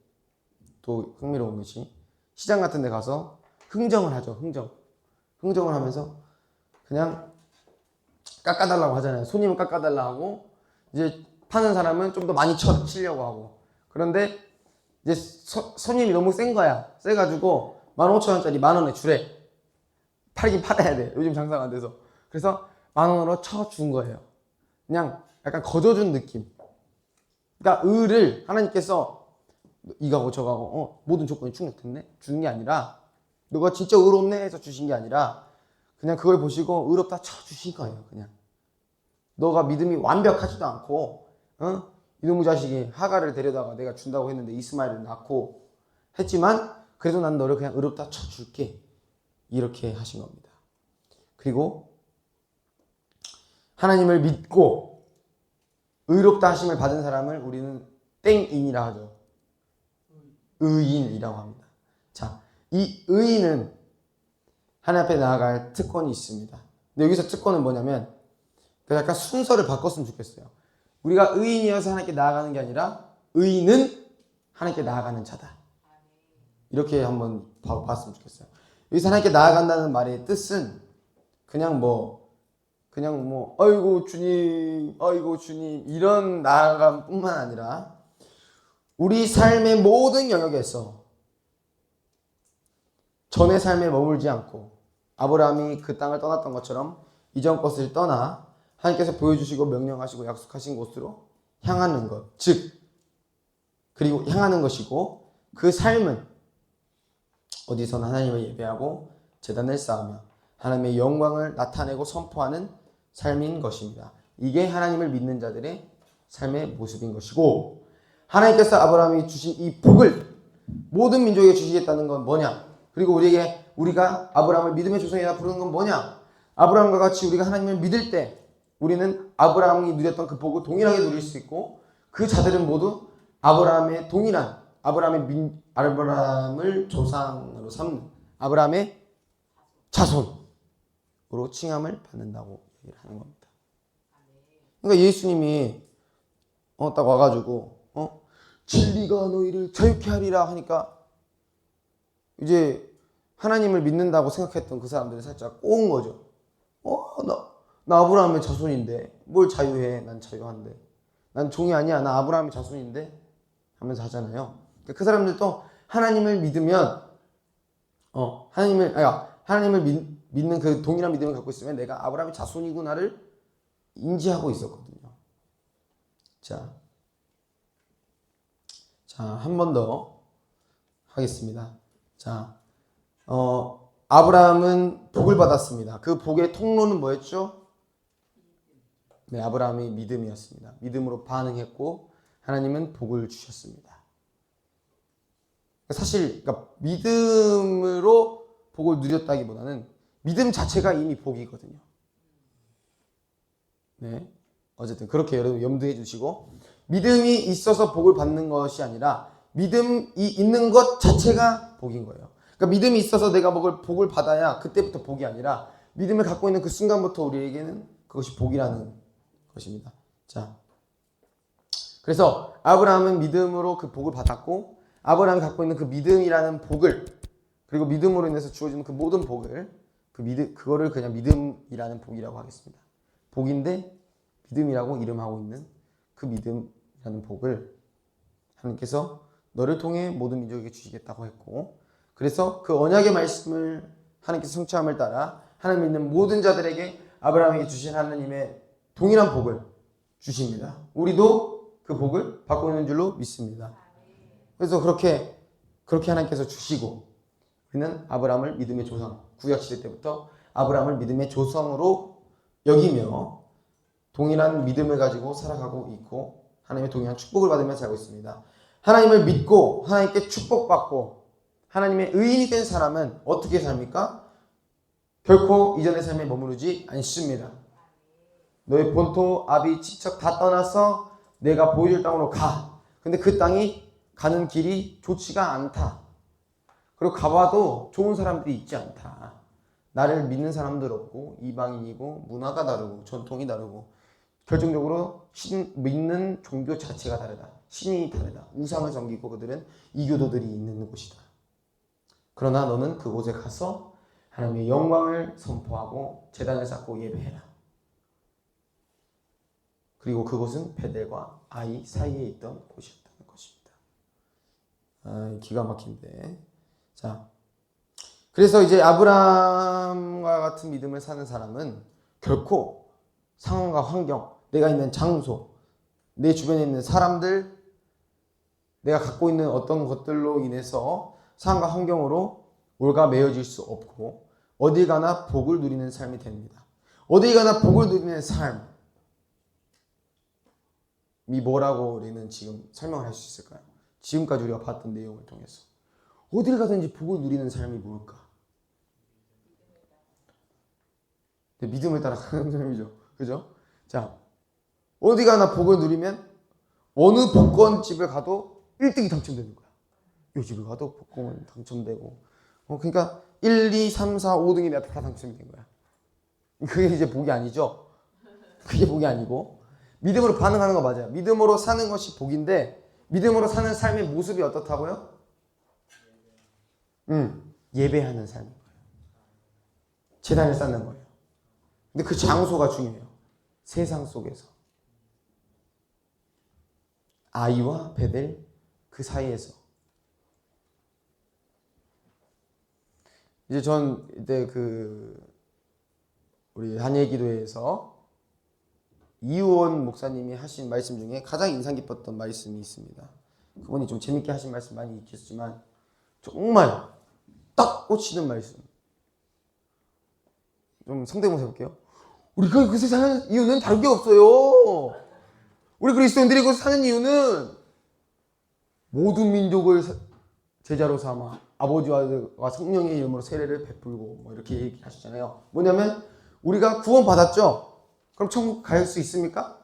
또 흥미로운 것이 시장 같은 데 가서 흥정을 하죠. 흥정을 하면서 그냥 깎아달라고 하잖아요. 손님은 깎아달라고 하고 이제 파는 사람은 좀 더 많이 치려고 하고 그런데 이제 손님이 너무 센 거야. 세가지고 15,000원짜리 10,000원에 주래. 팔긴 팔아야 돼. 요즘 장사가 안 돼서. 그래서 10,000원으로 쳐준 거예요. 그냥 약간 거저준 느낌. 그러니까 의를 하나님께서 이거하고 저거하고 모든 조건이 충족됐네? 주는 게 아니라 너가 진짜 의롭네 해서 주신 게 아니라 그냥 그걸 보시고 의롭다 쳐주신 거예요. 그냥 너가 믿음이 완벽하지도 않고 이놈의 자식이 하갈을 데려다가 내가 준다고 했는데 이스마엘을 낳고 했지만 그래도 난 너를 그냥 의롭다 쳐줄게 이렇게 하신 겁니다. 그리고 하나님을 믿고 의롭다 하심을 받은 사람을 우리는 땡인이라 하죠. 의인이라고 합니다. 자, 이 의인은 하나님 앞에 나아갈 특권이 있습니다. 근데 여기서 특권은 뭐냐면 약간 순서를 바꿨으면 좋겠어요. 우리가 의인이어서 하나님께 나아가는 게 아니라 의인은 하나님께 나아가는 자다. 이렇게 한번 봤으면 좋겠어요. 여기서 하나님께 나아간다는 말의 뜻은 그냥 뭐 아이고 주님 이런 나아감뿐만 아니라 우리 삶의 모든 영역에서 전의 삶에 머물지 않고 아브라함이 그 땅을 떠났던 것처럼 이전 것을 떠나 하나님께서 보여주시고 명령하시고 약속하신 곳으로 향하는 것, 즉 그리고 향하는 것이고 그 삶은 어디서나 하나님을 예배하고 제단을 쌓으며 하나님의 영광을 나타내고 선포하는 삶인 것입니다. 이게 하나님을 믿는 자들의 삶의 모습인 것이고 하나님께서 아브라함이 주신 이 복을 모든 민족에게 주시겠다는 건 뭐냐? 그리고 우리가 아브라함을 믿음의 조상이라 부르는 건 뭐냐? 아브라함과 같이 우리가 하나님을 믿을 때 우리는 아브라함이 누렸던 그 복을 동일하게 누릴 수 있고 그 자들은 모두 아브라함의 동일한 아브라함을 조상으로 삼는 아브라함의 자손으로 칭함을 받는다고 얘기를 하는 겁니다. 그러니까 예수님이 딱 와가지고 진리가 너희를 자유케 하리라 하니까 이제 하나님을 믿는다고 생각했던 그 사람들이 살짝 꼬은 거죠. 나 아브라함의 자손인데 뭘 자유해? 난 자유한데. 난 종이 아니야. 나 아브라함의 자손인데 하면서 하잖아요. 그 사람들도 하나님을 믿으면 하나님을 믿는 그 동일한 믿음을 갖고 있으면 내가 아브라함의 자손이구나를 인지하고 있었거든요. 자, 한 번 더 하겠습니다. 자, 아브라함은 복을 받았습니다. 그 복의 통로는 뭐였죠? 네, 아브라함이 믿음이었습니다. 믿음으로 반응했고 하나님은 복을 주셨습니다. 사실 그러니까 믿음으로 복을 누렸다기보다는 믿음 자체가 이미 복이거든요. 네. 어쨌든 그렇게 여러분 염두해 주시고, 믿음이 있어서 복을 받는 것이 아니라 믿음이 있는 것 자체가 복인 거예요. 그러니까 믿음이 있어서 내가 복을 받아야 그때부터 복이 아니라 믿음을 갖고 있는 그 순간부터 우리에게는 그것이 복이라는 것입니다. 자, 그래서 아브라함은 믿음으로 그 복을 받았고, 아브라함이 갖고 있는 그 믿음이라는 복을, 그리고 믿음으로 인해서 주어지는 그 모든 복을, 그거를 그냥 믿음이라는 복이라고 하겠습니다. 복인데 믿음이라고 이름하고 있는 그 믿음이라는 복을 하나님께서 너를 통해 모든 민족에게 주시겠다고 했고, 그래서 그 언약의 말씀을 하나님께서 성취함을 따라 하나님 믿는 모든 자들에게 아브라함에게 주신 하나님의 동일한 복을 주십니다. 우리도 그 복을 받고 있는 줄로 믿습니다. 그래서 그렇게 하나님께서 주시고, 우리는 아브라함을 믿음의 조상, 구약시대 때부터 아브라함을 믿음의 조상으로 여기며 동일한 믿음을 가지고 살아가고 있고 하나님의 동일한 축복을 받으며 살고 있습니다. 하나님을 믿고 하나님께 축복받고 하나님의 의인이 된 사람은 어떻게 삽니까? 결코 이전의 삶에 머무르지 않습니다. 너의 본토, 아비, 친척 다 떠나서 내가 보여줄 땅으로 가. 근데 그 땅이 가는 길이 좋지가 않다. 그리고 가봐도 좋은 사람들이 있지 않다. 나를 믿는 사람들 없고, 이방인이고, 문화가 다르고, 전통이 다르고, 결정적으로 믿는 종교 자체가 다르다. 신이 다르다. 우상을 섬기고 그들은 이교도들이 있는 곳이다. 그러나 너는 그곳에 가서 하나님의 영광을 선포하고 제단을 쌓고 예배해라. 그리고 그곳은 베델과 아이 사이에 있던 곳이었다는 것입니다. 기가 막힌데. 자, 그래서 이제 아브라함과 같은 믿음을 사는 사람은 결코 상황과 환경, 내가 있는 장소, 내 주변에 있는 사람들, 내가 갖고 있는 어떤 것들로 인해서 상황과 환경으로 올가매어질 수 없고 어디 가나 복을 누리는 삶이 됩니다. 어디 가나 복을 누리는 삶이 뭐라고 우리는 지금 설명을 할 수 있을까요? 지금까지 우리가 봤던 내용을 통해서 어딜 가든지 복을 누리는 삶이 뭘까? 믿음을 따라가는 삶이죠. 그죠? 자, 어디 가나 복을 누리면 어느 복권집에 가도 1등이 당첨되는 거야. 요 집에 가도 복권 당첨되고, 그러니까 1, 2, 3, 4, 5등이 내가 다 당첨이 된 거야. 그게 이제 복이 아니죠. 그게 복이 아니고 믿음으로 반응하는 거 맞아요. 믿음으로 사는 것이 복인데 믿음으로 사는 삶의 모습이 어떻다고요? 예배하는 삶인 거예요. 제단을 쌓는 거예요. 근데 그 장소가 중요해요. 세상 속에서. 아이와 베델 그 사이에서. 이제 전 이때 우리 한예기도회에서 이우원 목사님이 하신 말씀 중에 가장 인상 깊었던 말씀이 있습니다. 그분이 좀 재밌게 하신 말씀 많이 있겠지만 정말 딱 꽂히는 말씀. 좀 성대모사 해볼게요. 우리가 그 세상에 사는 이유는 다른 게 없어요. 우리 그리스도인들이 그 사는 이유는 모든 민족을 제자로 삼아 아버지와 성령의 이름으로 세례를 베풀고 뭐 이렇게 얘기하시잖아요. 뭐냐면 우리가 구원 받았죠? 그럼 천국 갈 수 있습니까?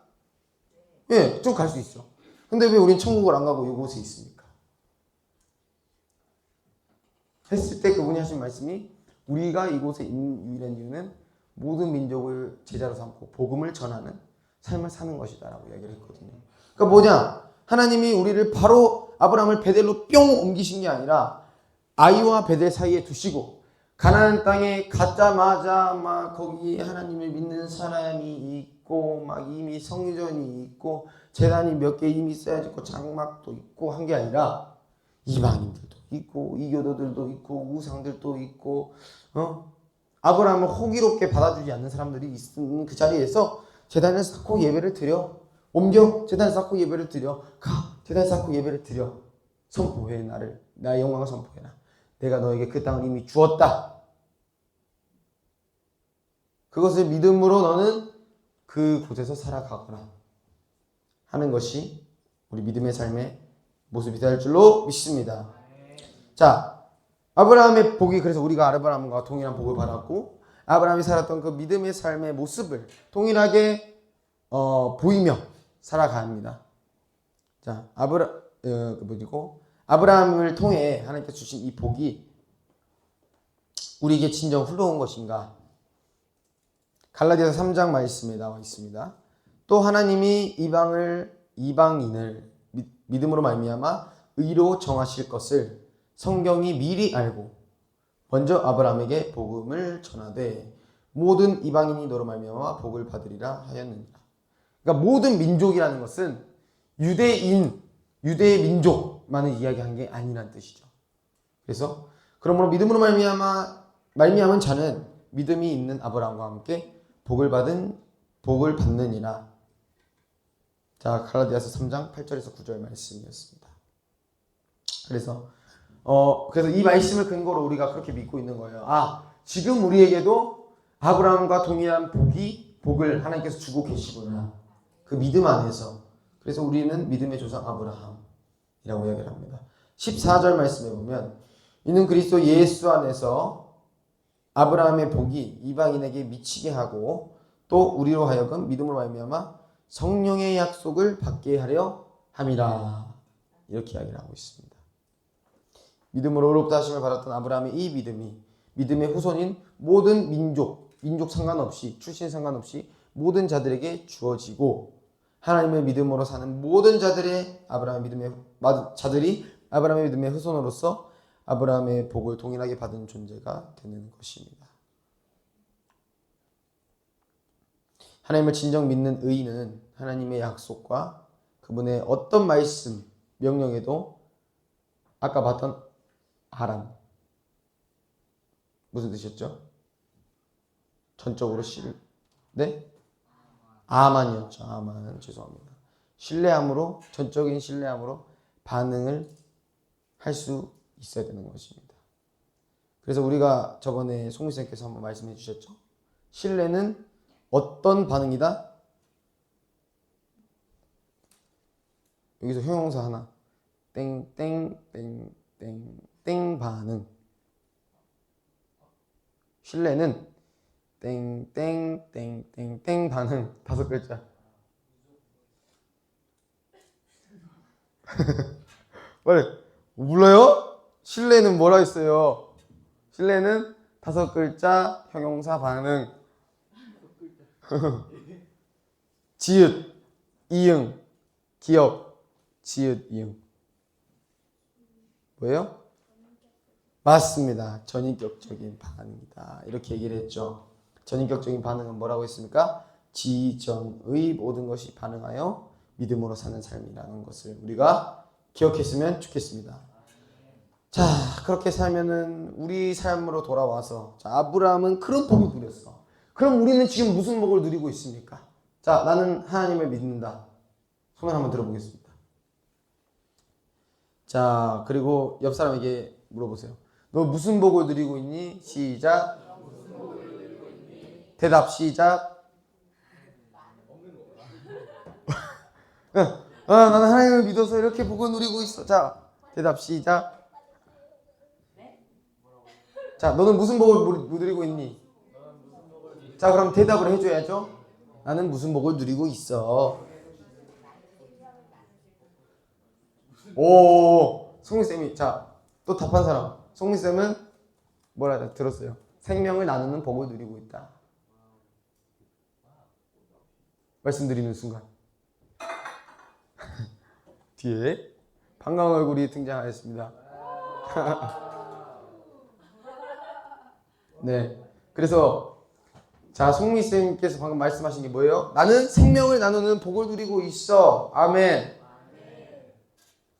예, 좀 갈 수 있어. 근데 왜 우린 천국을 안 가고 이곳에 있습니까? 했을 때 그분이 하신 말씀이 우리가 이곳에 있는 유일한 이유는 모든 민족을 제자로 삼고 복음을 전하는 삶을 사는 것이다 라고 이야기를 했거든요. 그러니까 뭐냐? 하나님이 우리를 바로 아브라함을 베델로 뿅 옮기신 게 아니라 아이와 베델 사이에 두시고 가나안 땅에 가자마자 막 거기 하나님을 믿는 사람이 있고 막 이미 성전이 있고 제단이 몇 개 이미 쌓여지고 장막도 있고 한 게 아니라 이방인들도 있고 이교도들도 있고 우상들도 있고 아브라함을 호기롭게 받아주지 않는 사람들이 있는 그 자리에서 제단을 쌓고 예배를 드려. 옮겨 제단을 쌓고 예배를 드려. 가 제단을 쌓고 예배를 드려. 선포해 나의 영광을 선포해라. 내가 너에게 그 땅을 이미 주었다. 그것을 믿음으로 너는 그곳에서 살아가거라 하는 것이 우리 믿음의 삶의 모습이 될 줄로 믿습니다. 자, 아브라함의 복이 그래서 우리가 아브라함과 동일한 복을 받았고 아브라함이 살았던 그 믿음의 삶의 모습을 동일하게 보이며 살아가야 합니다. 자, 아브라함을 통해 하나님께서 주신 이 복이 우리에게 진정 흘러온 것인가? 갈라디아서 3장 말씀에 나와 있습니다. 또 하나님이 이방인을 믿음으로 말미암아 의로 정하실 것을 성경이 미리 알고 먼저 아브라함에게 복음을 전하되 모든 이방인이 너로 말미암아 복을 받으리라 하였느니라. 그러니까 모든 민족이라는 것은 유대의 민족만을 이야기한 게 아니란 뜻이죠. 그래서 그러므로 믿음으로 말미암은 자는 믿음이 있는 아브라함과 함께 복을 받느니라. 자, 갈라디아서 3장 8절에서 9절 말씀이었습니다. 그래서 이 말씀을 근거로 우리가 그렇게 믿고 있는 거예요. 지금 우리에게도 아브라함과 동일한 복을 하나님께서 주고 계시구나. 그 믿음 안에서. 그래서 우리는 믿음의 조상 아브라함이라고 이야기를 합니다. 14절 말씀에 보면 이는 그리스도 예수 안에서 아브라함의 복이 이방인에게 미치게 하고 또 우리로 하여금 믿음으로 말미암아 성령의 약속을 받게 하려 함이라. 이렇게 이야기를 하고 있습니다. 믿음으로 의롭다 하심을 받았던 아브라함의 이 믿음의 후손인 모든 민족 상관없이 출신 상관없이 모든 자들에게 주어지고 하나님의 믿음으로 사는 모든 아브라함의 믿음의 후손으로서 아브라함의 복을 동일하게 받은 존재가 되는 것입니다. 하나님을 진정 믿는 의인은 하나님의 약속과 그분의 어떤 말씀, 명령에도 아까 봤던 아람 무슨 뜻이었죠? 전적으로 아만이었죠. 아만 죄송합니다. 전적인 신뢰함으로 반응을 할 수 있어야 되는 것입니다. 그래서 우리가 저번에 송미쌤께서 한번 말씀해 주셨죠. 신뢰는 어떤 반응이다? 여기서 형용사 하나. 땡 반응. 신뢰는 땡 반응. 5글자. 빨리 몰라요? 신뢰는 뭐라 했어요? 신뢰는 5글자 형용사 반응. 지읒, 이응, 기억, 지읒, 이응. 뭐예요? 맞습니다. 전인격적인 반응이다. 이렇게 얘기를 했죠. 전인격적인 반응은 뭐라고 했습니까? 지정의 모든 것이 반응하여 믿음으로 사는 삶이라는 것을 우리가 기억했으면 좋겠습니다. 자, 그렇게 살면은 우리 삶으로 돌아와서 아브라함은 그런 복을 누렸어. 그럼 우리는 지금 무슨 복을 누리고 있습니까? 자, 나는 하나님을 믿는다. 손을 한번 들어보겠습니다. 자, 그리고 옆 사람에게 물어보세요. 너 무슨 복을 누리고 있니? 시작. 대답 시작. 나는 하나님을 믿어서 이렇게 복을 누리고 있어. 자, 대답 시작. 자, 너는 무슨 복을 누리고 있니? 자, 그럼 대답을 해줘야죠. 나는 무슨 복을 누리고 있어. 오, 송미쌤이, 자, 또 답한 사람. 송미쌤은 뭐라 들었어요? 생명을 나누는 복을 누리고 있다. 말씀드리는 순간 뒤에 반가운 얼굴이 등장하였습니다. 네, 그래서 자, 송미쌤께서 방금 말씀하신 게 뭐예요? 나는 생명을 나누는 복을 누리고 있어. 아멘.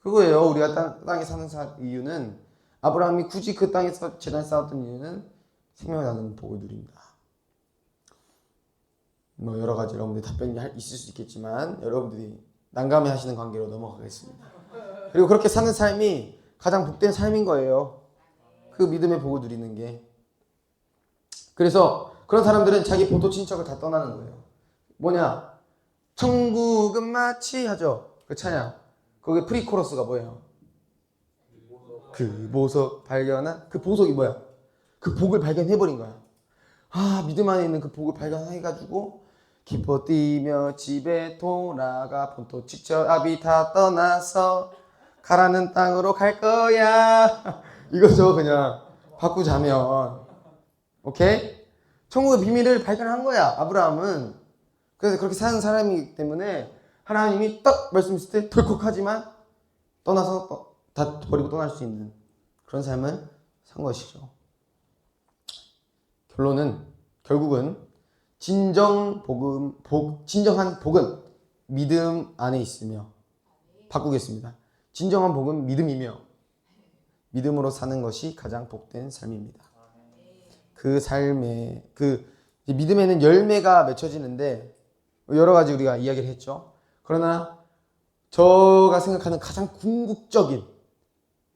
그거예요. 우리가 땅에 사는 이유는, 아브라함이 굳이 그 땅에서 재단 쌓았던 이유는 생명을 나누는 복을 누립니다. 뭐 여러 가지 여러분들이 답변이 있을 수 있겠지만 여러분들이 난감해 하시는 관계로 넘어가겠습니다. 그리고 그렇게 사는 삶이 가장 복된 삶인 거예요. 그 믿음의 복을 누리는 게. 그래서 그런 사람들은 자기 보도 친척을 다 떠나는 거예요. 뭐냐? 천국은 마치 하죠. 그 찬양. 거기 프리코러스가 뭐예요? 그 보석 발견한 그 보석이 뭐야? 그 복을 발견해버린 거야. 아, 믿음 안에 있는 그 복을 발견해가지고 기뻐 뛰며 집에 돌아가 본토 직접 아비 다 떠나서 가라는 땅으로 갈 거야. 이거죠. 그냥 바꾸자면. 오케이? 천국의 비밀을 발견한 거야, 아브라함은. 그래서 그렇게 사는 사람이기 때문에 하나님이 딱 말씀했을 때 덜컥하지만 떠나서 다 버리고 떠날 수 있는 그런 삶을 산 것이죠. 결국은 진정한 복은 믿음 안에 있으며, 바꾸겠습니다. 진정한 복은 믿음이며 믿음으로 사는 것이 가장 복된 삶입니다. 그 삶에 믿음에는 열매가 맺혀지는데 여러 가지 우리가 이야기를 했죠. 그러나 제가 생각하는 가장 궁극적인,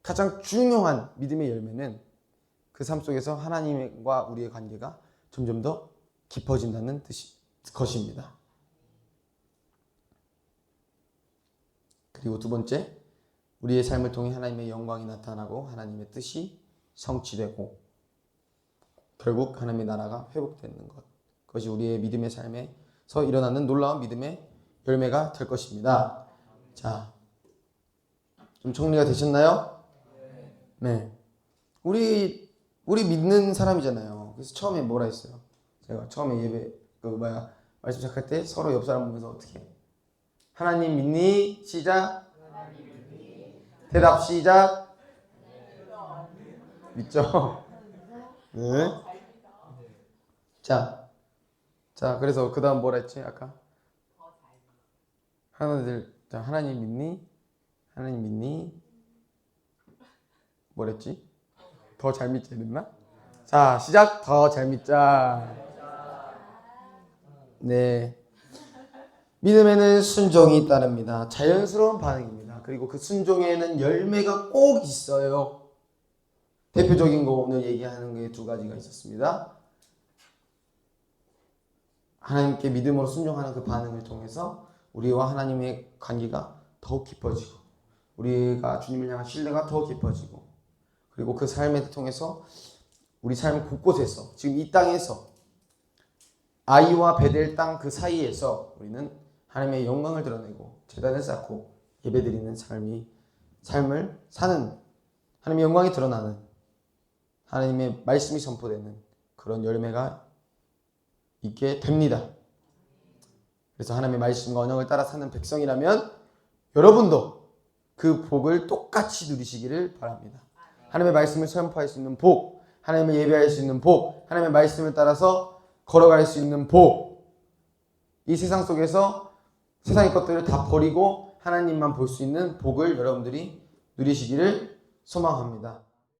가장 중요한 믿음의 열매는 그 삶 속에서 하나님과 우리의 관계가 점점 더 깊어진다는 것입니다. 그리고 두 번째, 우리의 삶을 통해 하나님의 영광이 나타나고 하나님의 뜻이 성취되고 결국 하나님의 나라가 회복되는 것. 그것이 우리의 믿음의 삶에서 일어나는 놀라운 믿음의 열매가 될 것입니다. 자, 좀 정리가 되셨나요? 네. 우리 믿는 사람이잖아요. 그래서 처음에 뭐라 했어요? 제가 처음에 예배 말씀 시작할 때 서로 옆 사람 보면서 어떻게 해? 하나님 믿니? 시작. 대답 시작. 믿죠? 네. 자, 그래서 그 다음 뭐라 했지? 아까 하나님 믿니? 하나님 믿니? 뭐랬지? 더 잘 믿자 이랬나? 자, 시작. 더 잘 믿자. 네. 믿음에는 순종이 따릅니다. 자연스러운 반응입니다. 그리고 그 순종에는 열매가 꼭 있어요. 대표적인 거 오늘 얘기하는 게 두 가지가 있었습니다. 하나님께 믿음으로 순종하는 그 반응을 통해서 우리와 하나님의 관계가 더욱 깊어지고 우리가 주님을 향한 신뢰가 더 깊어지고 그리고 그 삶을 통해서 우리 삶 곳곳에서 지금 이 땅에서 아이와 베델 땅 그 사이에서 우리는 하나님의 영광을 드러내고 제단을 쌓고 예배드리는 삶을 사는 하나님의 영광이 드러나는 하나님의 말씀이 선포되는 그런 열매가 있게 됩니다. 그래서 하나님의 말씀과 언약을 따라 사는 백성이라면 여러분도 그 복을 똑같이 누리시기를 바랍니다. 하나님의 말씀을 선포할 수 있는 복, 하나님을 예배할 수 있는 복, 하나님의 말씀을 따라서 걸어갈 수 있는 복, 이 세상 속에서 세상의 것들을 다 버리고 하나님만 볼 수 있는 복을 여러분들이 누리시기를 소망합니다.